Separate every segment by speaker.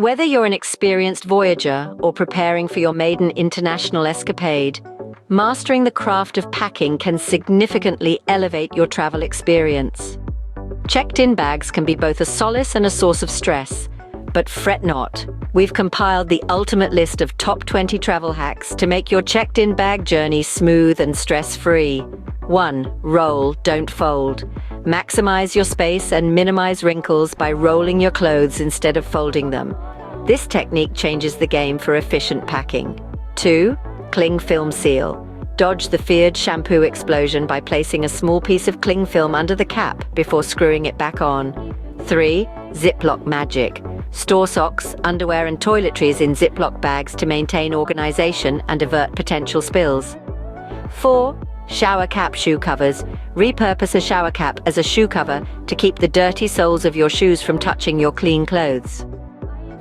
Speaker 1: Whether you're an experienced voyager or preparing for your maiden international escapade, mastering the craft of packing can significantly elevate your travel experience. Checked-in bags can be both a solace and a source of stress, but fret not. We've compiled the ultimate list of top 20 travel hacks to make your checked-in bag journey smooth and stress-free. 1. Roll, don't fold. Maximize your space and minimize wrinkles by rolling your clothes instead of folding them. This technique changes the game for efficient packing. 2. Cling film seal. Dodge the feared shampoo explosion by placing a small piece of cling film under the cap before screwing it back on. 3. Ziploc magic. Store socks, underwear and toiletries in Ziploc bags to maintain organization and avert potential spills. 4. Shower cap shoe covers. Repurpose a shower cap as a shoe cover to keep the dirty soles of your shoes from touching your clean clothes.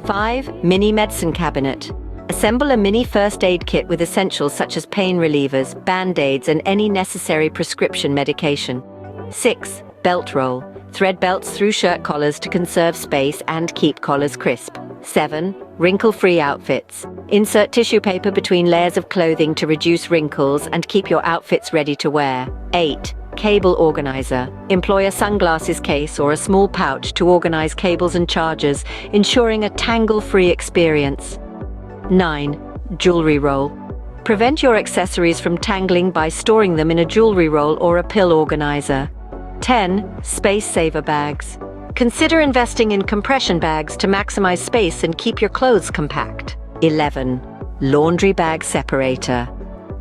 Speaker 1: 5. Mini medicine cabinet. Assemble a mini first aid kit with essentials such as pain relievers, band-aids, and any necessary prescription medication. 6. Belt roll. Thread belts through shirt collars to conserve space and keep collars crisp. 7. Wrinkle-free outfits. Insert tissue paper between layers of clothing to reduce wrinkles and keep your outfits ready to wear. 8. Cable organizer. Employ a sunglasses case or a small pouch to organize cables and chargers, ensuring a tangle-free experience. 9. Jewelry roll. Prevent your accessories from tangling by storing them in a jewelry roll or a pill organizer. 10. Space saver bags. Consider investing in compression bags to maximize space and keep your clothes compact. 11. Laundry bag separator.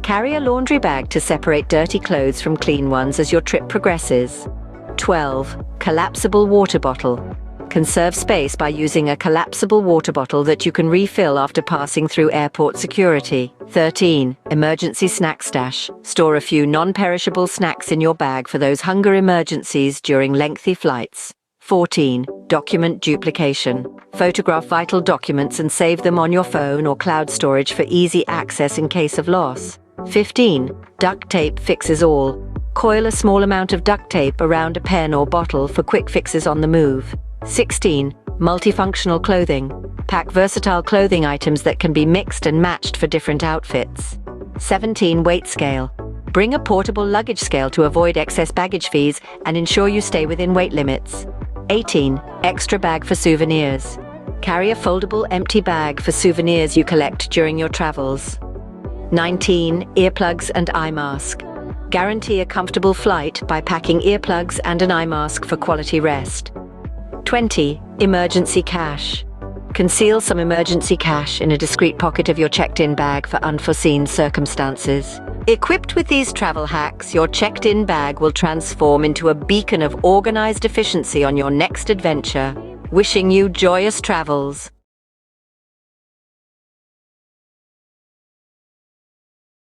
Speaker 1: Carry a laundry bag to separate dirty clothes from clean ones as your trip progresses. 12. Collapsible water bottle. Conserve space by using a collapsible water bottle that you can refill after passing through airport security. 13. Emergency snack stash. Store a few non-perishable snacks in your bag for those hunger emergencies during lengthy flights. 14. Document duplication. Photograph vital documents and save them on your phone or cloud storage for easy access in case of loss. 15. Duct tape fixes all. Coil a small amount of duct tape around a pen or bottle for quick fixes on the move. 16. Multifunctional clothing. Pack versatile clothing items that can be mixed and matched for different outfits. 17. Weight scale. Bring a portable luggage scale to avoid excess baggage fees and ensure you stay within weight limits. 18. Extra bag for souvenirs. Carry a foldable empty bag for souvenirs you collect during your travels. 19. Earplugs and eye mask. Guarantee a comfortable flight by packing earplugs and an eye mask for quality rest. 20. Emergency cash. Conceal some emergency cash in a discreet pocket of your checked-in bag for unforeseen circumstances. Equipped with these travel hacks, your checked-in bag will transform into a beacon of organized efficiency on your next adventure. Wishing you joyous travels.